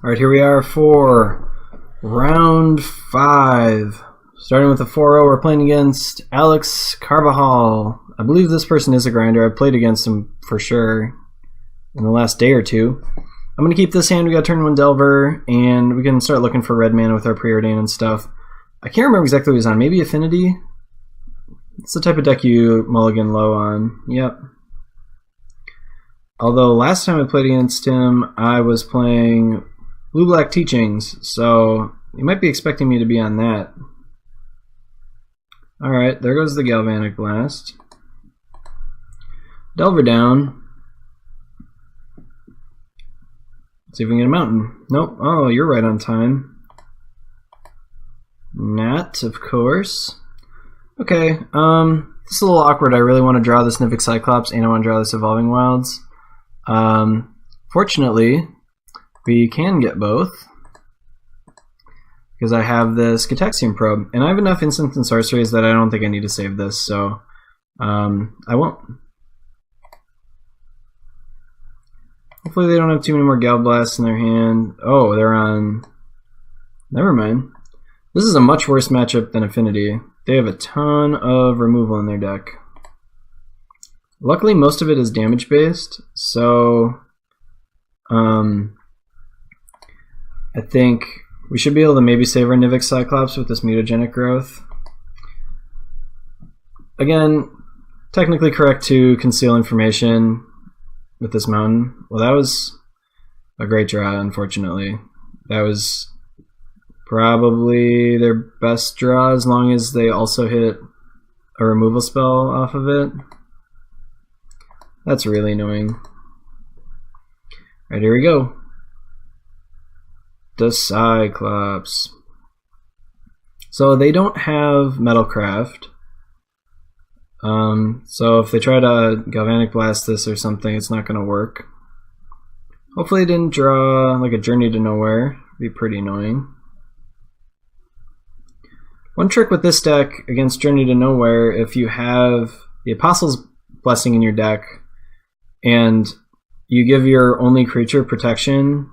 Alright, here we are for round 5. Starting with a 4-0, we're playing against Alex Carvajal. I believe this person is a grinder. I've played against him for sure in the last day or two. I'm going to keep this hand. We got turn 1 Delver, and we can start looking for red mana with our Preordain and stuff. I can't remember exactly what he's on. Maybe Affinity? It's the type of deck you mulligan low on. Yep. Although last time I played against him, I was playing Blue-Black Teachings, so you might be expecting me to be on that. Alright, there goes the Galvanic Blast. Delver down. Let's see if we can get a mountain. Nope. Oh, you're right on time. Not, of course. Okay, this is a little awkward. I really want to draw this Nivik Cyclops and I want to draw this Evolving Wilds. Fortunately, we can get both because I have this Cataxian Probe, and I have enough instants and sorceries that I don't think I need to save this, so I won't. Hopefully they don't have too many more Gal Blasts in their hand. Oh, they're on... Never mind. This is a much worse matchup than Affinity. They have a ton of removal in their deck. Luckily, most of it is damage-based, so I think we should be able to maybe save our Nivik Cyclops with this Mutagenic Growth. Again, technically correct to conceal information with this mountain. Well, that was a great draw, unfortunately. That was probably their best draw as long as they also hit a removal spell off of it. That's really annoying. Alright, here we go. The Cyclops. So they don't have Metalcraft. So if they try to Galvanic Blast this or something, it's not going to work. Hopefully they didn't draw like a Journey to Nowhere. It'd be pretty annoying. One trick with this deck against Journey to Nowhere, if you have the Apostle's Blessing in your deck and you give your only creature protection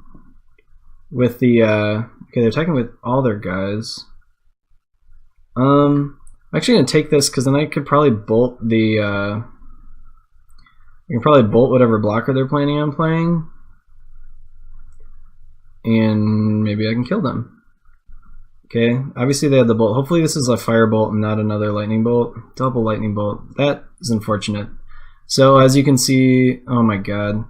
with the okay, they're attacking with all their guys. I'm actually gonna take this because then I could probably bolt the I can probably bolt whatever blocker they're planning on playing, and maybe I can kill them. Okay, obviously they had the bolt. Hopefully this is a firebolt and not another lightning bolt. Double lightning bolt. That is unfortunate. So as you can see, oh my god.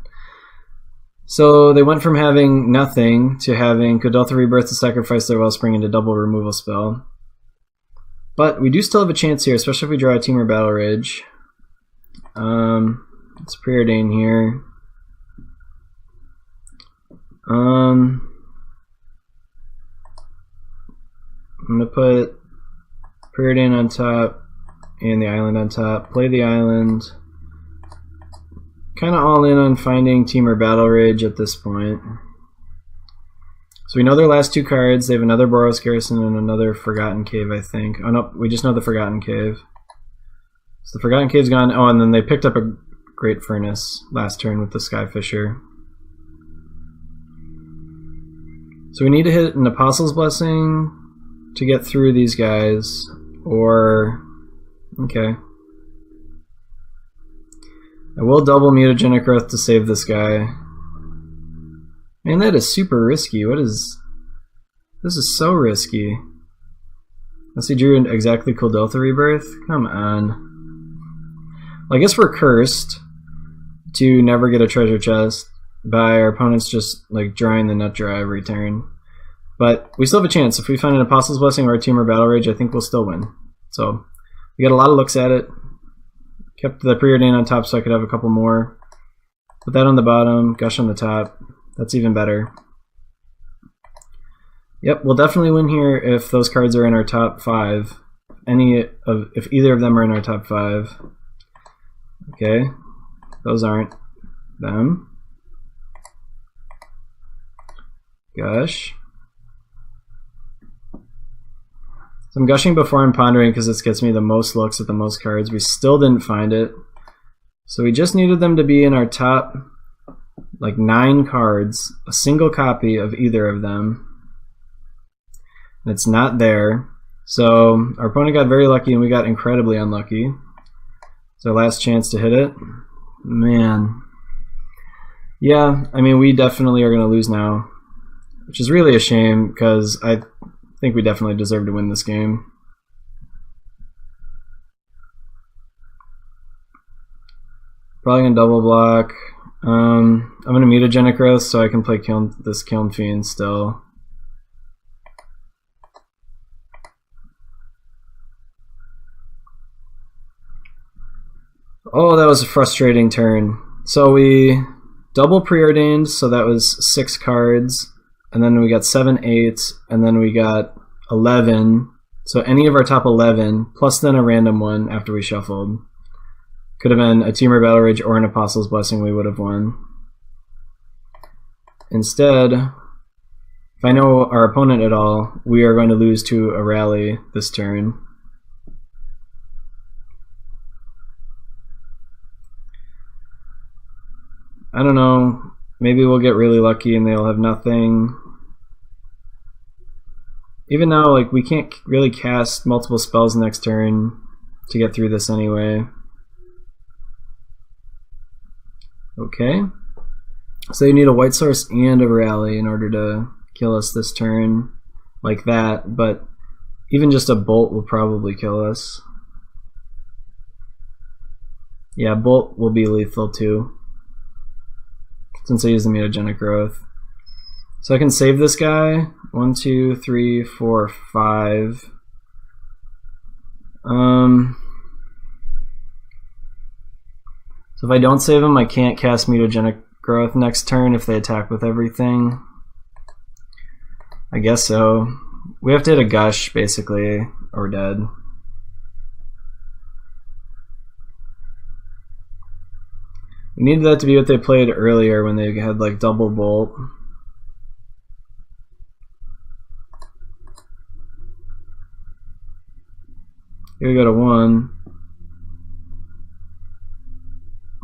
So they went from having nothing to having Kuldotha Rebirth to sacrifice their Wellspring into double removal spell. But we do still have a chance here, especially if we draw a Temur Battle Rage. Let's Preordain here. I'm gonna put Preordain on top and the island on top. Play the island. Kind of all in on finding Temur Battle Rage at this point. So we know their last 2 cards. They have another Boros Garrison and another Forgotten Cave, I think. Oh no, we just know the Forgotten Cave. So the Forgotten Cave's gone. Oh, and then they picked up a Great Furnace last turn with the Skyfisher. So we need to hit an Apostle's Blessing to get through these guys, or... okay. I will double Mutagenic Growth to save this guy. Man, that is super risky. What is... this is so risky. Unless he drew exactly Kuldotha Rebirth? Come on. Well, I guess we're cursed to never get a treasure chest by our opponents just like drawing the nut draw every turn. But we still have a chance. If we find an Apostle's Blessing or a Temur Battle Rage, I think we'll still win. So, we got a lot of looks at it. Kept the Preordain on top so I could have a couple more. Put that on the bottom, Gush on the top. That's even better. Yep, we'll definitely win here if those cards are in our top 5. If either of them are in our top 5. Okay, those aren't them. Gush. So I'm gushing before I'm pondering because this gets me the most looks at the most cards. We still didn't find it. So we just needed them to be in our top like 9 cards, a single copy of either of them. It's not there. So our opponent got very lucky and we got incredibly unlucky. It's our last chance to hit it. Man. Yeah, I mean, we definitely are going to lose now, which is really a shame because I think we definitely deserve to win this game. Probably going to double block. I'm going to mutagenic growth so I can play this Kiln Fiend still. Oh, that was a frustrating turn. So we double preordained, so that was 6 cards, and then we got 7, 8, and then we got 11. So any of our top 11, plus then a random one after we shuffled. Could have been a Temur Battle Rage or an Apostle's Blessing, we would have won. Instead, if I know our opponent at all, we are going to lose to a rally this turn. I don't know, maybe we'll get really lucky and they'll have nothing. Even now, like, we can't really cast multiple spells next turn to get through this anyway. Okay. So you need a white source and a rally in order to kill us this turn like that, but even just a bolt will probably kill us. Yeah, bolt will be lethal too, since I use the mutagenic growth. So I can save this guy. 1, 2, 3, 4, 5. So if I don't save him, I can't cast mutagenic growth next turn if they attack with everything. I guess so. We have to hit a gush, basically, or we're dead. We needed that to be what they played earlier when they had like double bolt. Here we go to 1.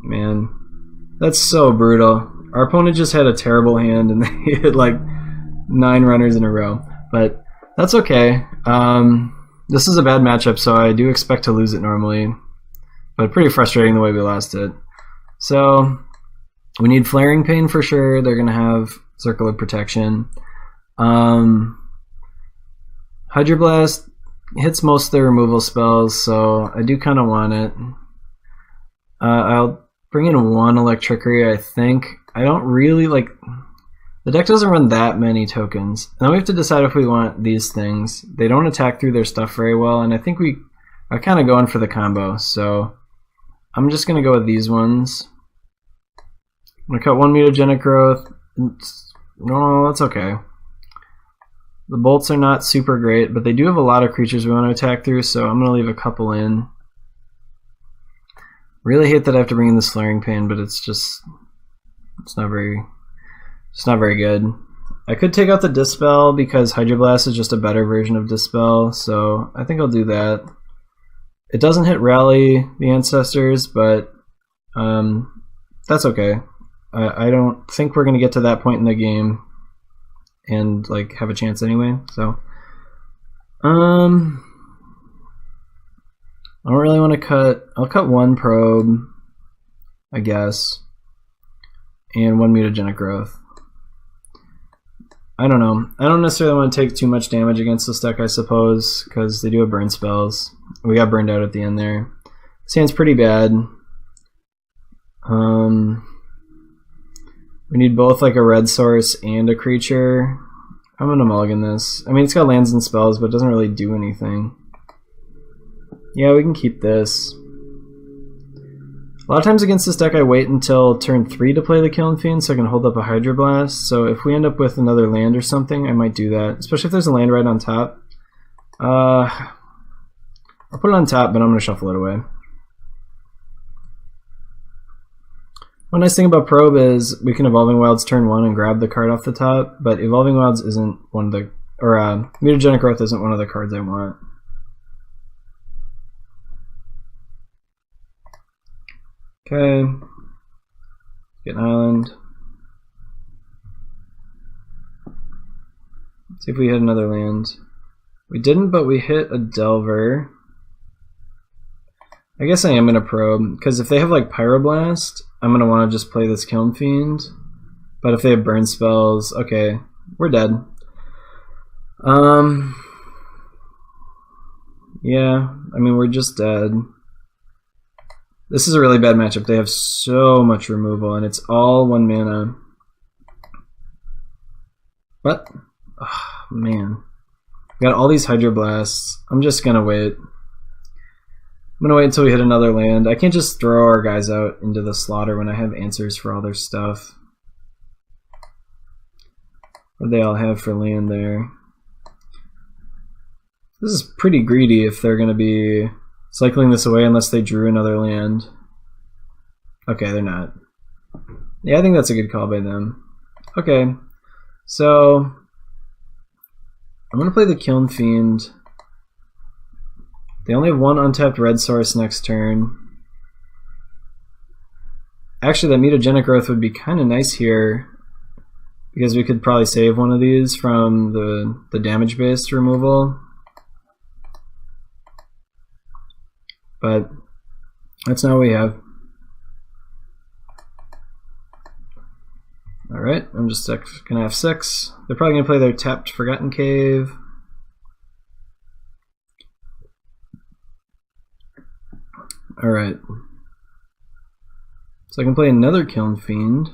Man, that's so brutal. Our opponent just had a terrible hand and they hit like 9 runners in a row. But that's okay. This is a bad matchup, so I do expect to lose it normally. But pretty frustrating the way we lost it. So we need Flaring Pain for sure. They're going to have Circle of Protection. Hydroblast hits most of their removal spells, so I do kind of want it. I'll bring in 1 Electrickery, I think. I don't really like... The deck doesn't run that many tokens. Now we have to decide if we want these things. They don't attack through their stuff very well, and I think we are kind of going for the combo, so I'm just going to go with these ones. I'm going to cut 1 mutagenic growth. No, that's okay. The bolts are not super great, but they do have a lot of creatures we want to attack through, so I'm going to leave a couple in. Really hate that I have to bring in this Flaring Pain, but it's not very good. I could take out the Dispel because Hydroblast is just a better version of Dispel, so I think I'll do that. It doesn't hit Rally the Ancestors, but that's okay. I don't think we're going to get to that point in the game and like have a chance anyway, so I don't really want to cut. I'll cut 1 Probe, I guess, and 1 mutagenic growth. I don't know. I don't necessarily want to take too much damage against this deck, I suppose, because they do have burn spells. We got burned out at the end there. This hand's pretty bad. We need both like a red source and a creature. I'm gonna mulligan this. I mean, it's got lands and spells, but it doesn't really do anything. Yeah, we can keep this. A lot of times against this deck, I wait until turn 3 to play the Kiln Fiend so I can hold up a Hydroblast. So if we end up with another land or something, I might do that. Especially if there's a land right on top. I'll put it on top, but I'm going to shuffle it away. One nice thing about Probe is we can Evolving Wilds turn 1 and grab the card off the top, but Evolving Wilds isn't one of the... or Mutagenic Growth isn't one of the cards I want. Okay. Get an island. See if we hit another land. We didn't, but we hit a Delver. I guess I am going to probe, because if they have like Pyroblast, I'm going to want to just play this Kiln Fiend. But if they have burn spells, okay, we're dead. Yeah, I mean, we're just dead. This is a really bad matchup. They have so much removal, and it's all 1 mana. But, oh, man. We got all these Hydroblasts. I'm just gonna wait. I'm gonna wait until we hit another land. I can't just throw our guys out into the slaughter when I have answers for all their stuff. What do they all have for land there? This is pretty greedy if they're gonna be cycling this away unless they drew another land. Okay, they're not. Yeah, I think that's a good call by them. Okay, so I'm going to play the Kiln Fiend. They only have 1 untapped red source next turn. Actually, that Mutagenic Growth would be kind of nice here because we could probably save one of these from the damage-based removal. But that's not what we have. Alright, I'm just gonna have 6. They're probably gonna play their tapped Forgotten Cave. Alright. So I can play another Kiln Fiend.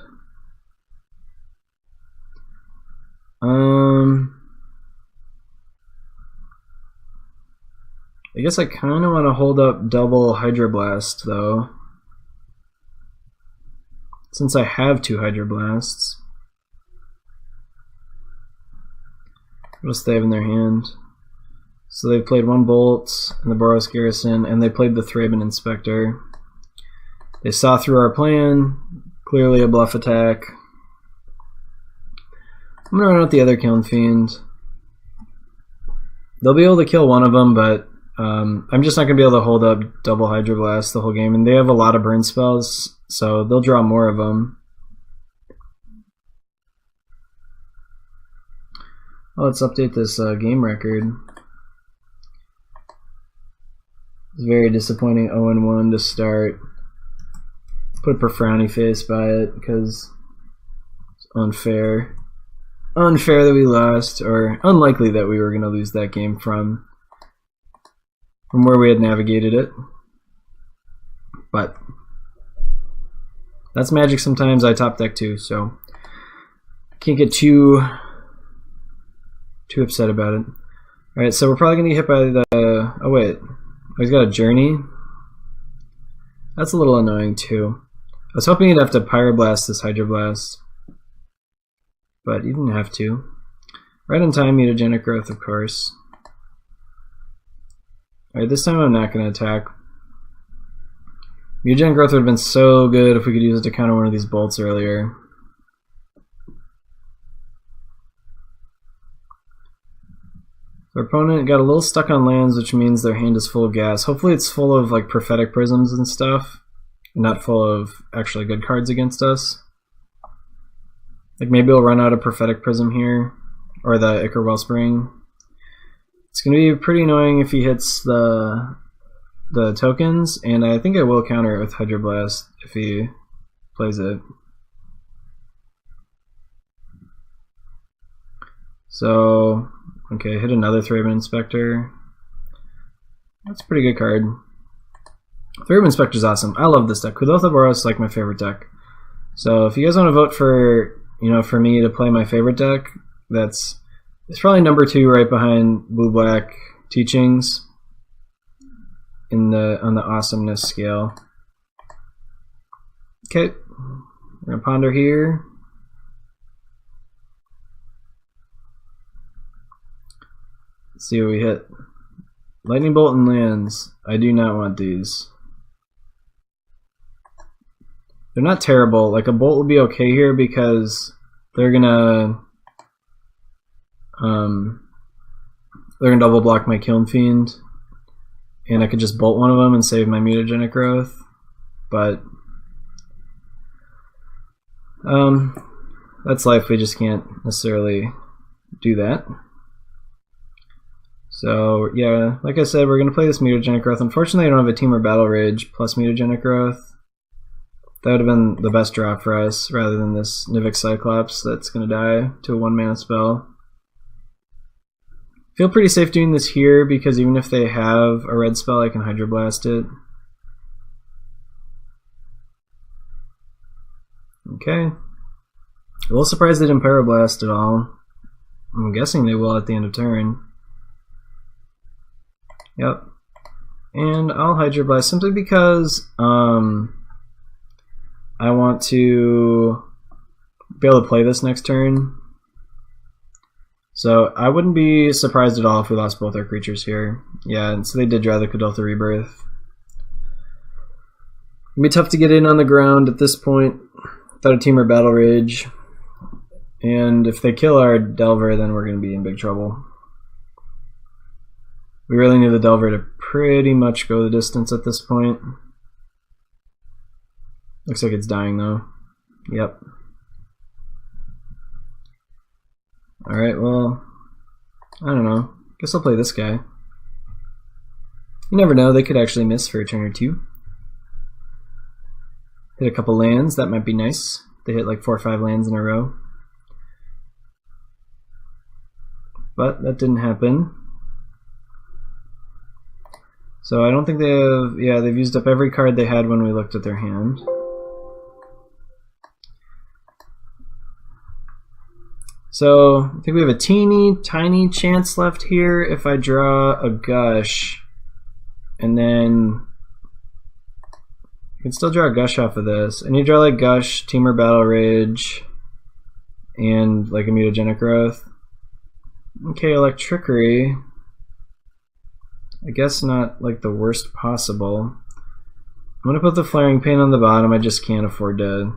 I guess I kind of want to hold up double Hydroblast, though. Since I have 2 Hydroblasts. What else do they have in their hand? So they've played 1 Bolt in the Boros Garrison, and they played the Thraben Inspector. They saw through our plan. Clearly a bluff attack. I'm going to run out the other Kiln Fiend. They'll be able to kill one of them, but I'm just not going to be able to hold up double Hydroblast the whole game, and they have a lot of burn spells, so they'll draw more of them. Oh, let's update this game record. It's very disappointing 0-1 to start. Put a frowny face by it because it's unfair. Unfair that we lost, or unlikely that we were going to lose that game from where we had navigated it. But that's Magic sometimes. I top deck too, so can't get too upset about it. Alright, so we're probably going to get hit by the... Oh wait, he's got a Journey. That's a little annoying too. I was hoping he'd have to Pyroblast this Hydroblast, but he didn't have to. Right on time, Mutagenic Growth, of course. Alright, this time I'm not going to attack. Mutagenic Growth would have been so good if we could use it to counter one of these bolts earlier. Our opponent got a little stuck on lands, which means their hand is full of gas. Hopefully it's full of like Prophetic Prisms and stuff, and not full of actually good cards against us. Like maybe we'll run out of Prophetic Prism here, or the Ichor Wellspring. It's going to be pretty annoying if he hits the tokens, and I think I will counter it with Hydroblast if he plays it. So, okay, hit another Thraben Inspector. That's a pretty good card. Thraben Inspector's awesome. I love this deck. Kuldotha Boros is like my favorite deck. So if you guys want to vote for, for me to play my favorite deck, it's probably number 2 right behind Blue-Black Teachings on the awesomeness scale. Okay, we're gonna ponder here. Let's see what we hit. Lightning Bolt and lands. I do not want these. They're not terrible. Like a Bolt would be okay here because they're gonna double block my Kiln Fiend, and I could just bolt one of them and save my Mutagenic Growth. But that's life. We just can't necessarily do that. So yeah, like I said, we're gonna play this Mutagenic Growth. Unfortunately, I don't have a Temur Battle Rage plus Mutagenic Growth. That would have been the best draw for us, rather than this Nivix Cyclops that's gonna die to a 1-mana spell. Feel pretty safe doing this here because even if they have a red spell, I can Hydroblast it. Okay. A little surprised they didn't Pyroblast at all. I'm guessing they will at the end of turn. Yep. And I'll Hydroblast simply because I want to be able to play this next turn. So I wouldn't be surprised at all if we lost both our creatures here. Yeah, and so they did draw the Kuldotha Rebirth. It'd be tough to get in on the ground at this point without a Temur Battle Rage. And if they kill our Delver, then we're going to be in big trouble. We really need the Delver to pretty much go the distance at this point. Looks like it's dying though. Yep. Alright, well, I don't know. Guess I'll play this guy. You never know, they could actually miss for a turn or two. Hit a couple lands, that might be nice. They hit like 4 or 5 lands in a row. But that didn't happen. So I don't think they have, yeah, they've used up every card they had when we looked at their hand. So I think we have a teeny tiny chance left here if I draw a Gush, and then I can still draw a Gush off of this. And you draw like Gush, Temur Battle Rage, and like a Mutagenic Growth. Okay, Electrickery. I guess not like the worst possible. I'm gonna put the Flaring Pain on the bottom. I just can't afford to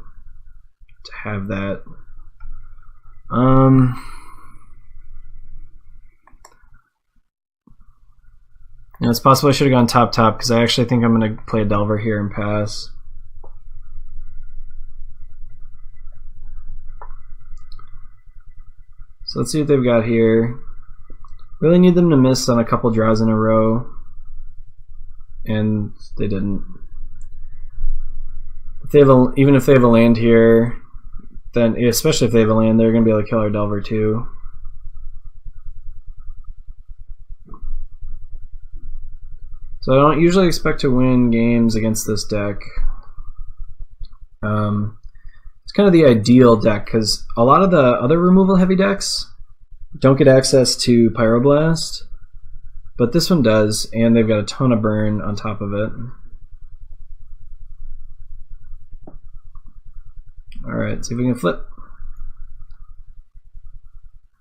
have that. You know, it's possible I should have gone top because I actually think I'm going to play a Delver here and pass. So let's see what they've got here. Really need them to miss on a couple draws in a row, and they didn't. If they have even if they have a land here, then especially if they have a land, they're going to be able to kill our Delver too. So I don't usually expect to win games against this deck. It's kind of the ideal deck because a lot of the other removal heavy decks don't get access to Pyroblast, but this one does, and they've got a ton of burn on top of it. Alright, see if we can flip.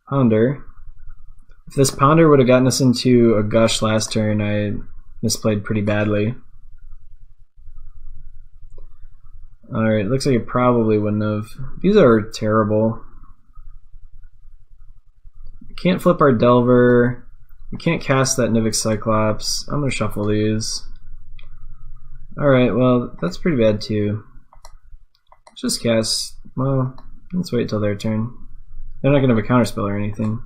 Ponder. If this Ponder would have gotten us into a Gush last turn, I misplayed pretty badly. Alright, looks like it probably wouldn't have. These are terrible. We can't flip our Delver. We can't cast that Nivix Cyclops. I'm going to shuffle these. Alright, well, that's pretty bad too. Just cast. Well, let's wait till their turn. They're not going to have a counterspell or anything.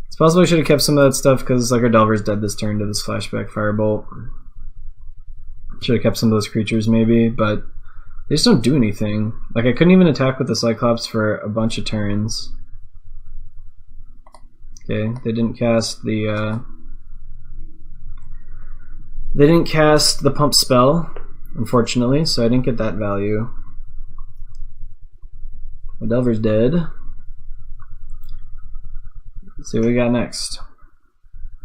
It's possible I should have kept some of that stuff because like our Delver's dead this turn to this Flashback Firebolt. Should have kept some of those creatures maybe, but they just don't do anything. Like I couldn't even attack with the Cyclops for a bunch of turns. Okay, they didn't cast the pump spell, unfortunately, so I didn't get that value. The Delver's dead. Let's see what we got next.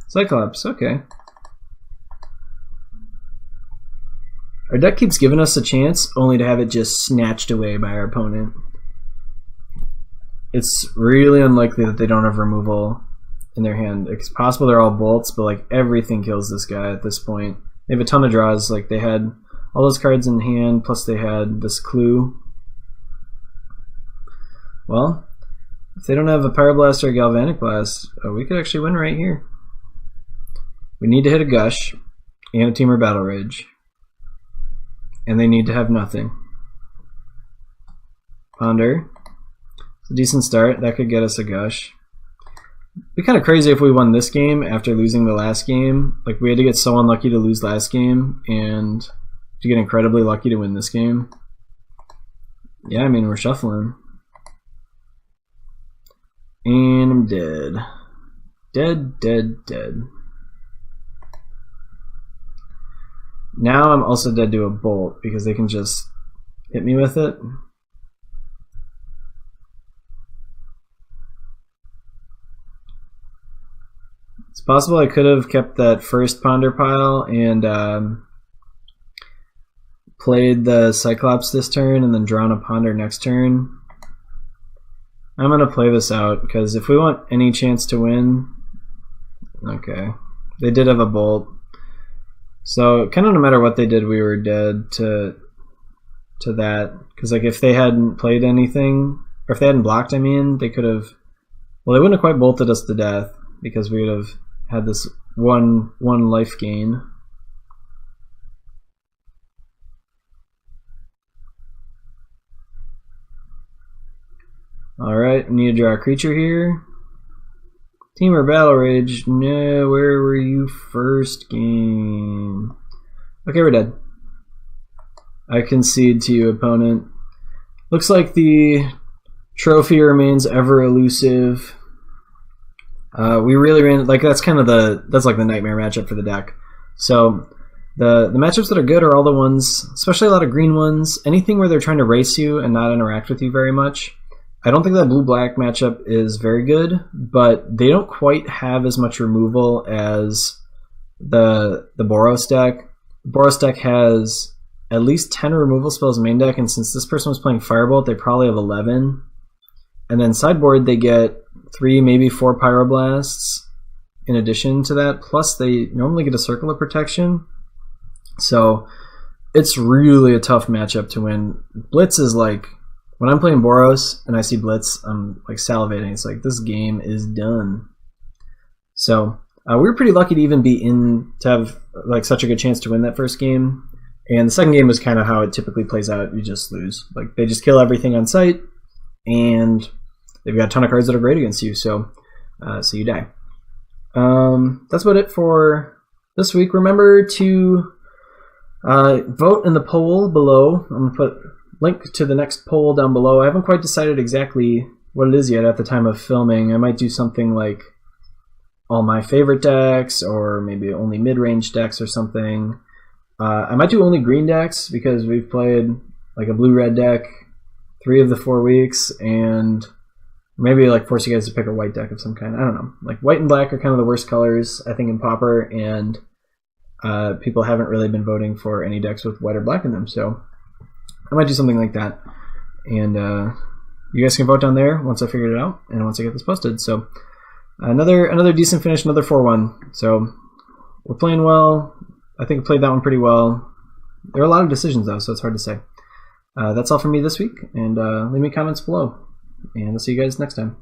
Cyclops, okay. Our deck keeps giving us a chance, only to have it just snatched away by our opponent. It's really unlikely that they don't have removal in their hand. It's possible they're all bolts, but like everything kills this guy at this point. They have a ton of draws, like they had all those cards in hand, plus they had this clue. Well, if they don't have a Pyroblast or a Galvanic Blast, we could actually win right here. We need to hit a Gush and a Temur Battle Rage. And they need to have nothing. Ponder. It's a decent start. That could get us a Gush. be kind of crazy if we won this game after losing the last game. Like, we had to get so unlucky to lose last game and to get incredibly lucky to win this game. Yeah, I mean, we're shuffling. And I'm dead. Dead. Now I'm also dead to a bolt because they can just hit me with it. It's possible I could have kept that first ponder pile and played the Cyclops this turn and then drawn a ponder next turn. I'm going to play this out because if we want any chance to win... Okay. They did have a bolt. So kind of no matter what they did, we were dead to that. Because like if they hadn't played anything, or if they hadn't blocked, I mean, they could have... Well, they wouldn't have quite bolted us to death because we would have had this one life gain. Alright, we need to draw a creature here. Team or Battle Rage? No, where were you first game? Okay, we're dead. I concede to you, opponent. Looks like the trophy remains ever elusive. We really ran, like, that's kind of that's like the nightmare matchup for the deck. So the matchups that are good are all the ones, especially a lot of green ones, anything where they're trying to race you and not interact with you very much. I don't think that blue-black matchup is very good, but they don't quite have as much removal as the Boros deck. The Boros deck has at least 10 removal spells main deck, and since this person was playing Firebolt, they probably have 11. And then sideboard, they get 3, maybe 4 Pyroblasts in addition to that, plus they normally get a Circle of Protection. So it's really a tough matchup to win. Blitz is like... When I'm playing Boros and I see Blitz, I'm like salivating. It's like, this game is done. So we were pretty lucky to even be in to have like such a good chance to win that first game. And the second game was kind of how it typically plays out. You just lose. Like, they just kill everything on sight, and they've got a ton of cards that are great against you. So you die. That's about it for this week. Remember to vote in the poll below. I'm going to put link to the next poll down below. I haven't quite decided exactly what it is yet at the time of filming. I might do something like all my favorite decks, or maybe only mid-range decks or something. I might do only green decks because we've played like a blue-red deck 3 of the 4 weeks, and maybe like force you guys to pick a white deck of some kind. I don't know. Like, white and black are kind of the worst colors, I think, in Pauper, and people haven't really been voting for any decks with white or black in them, so I might do something like that, and you guys can vote down there once I figured it out and once I get this posted. So another decent finish, another 4-1. So we're playing well. I think I played that one pretty well. There are a lot of decisions though, so it's hard to say. That's all from me this week, and leave me comments below, and I'll see you guys next time.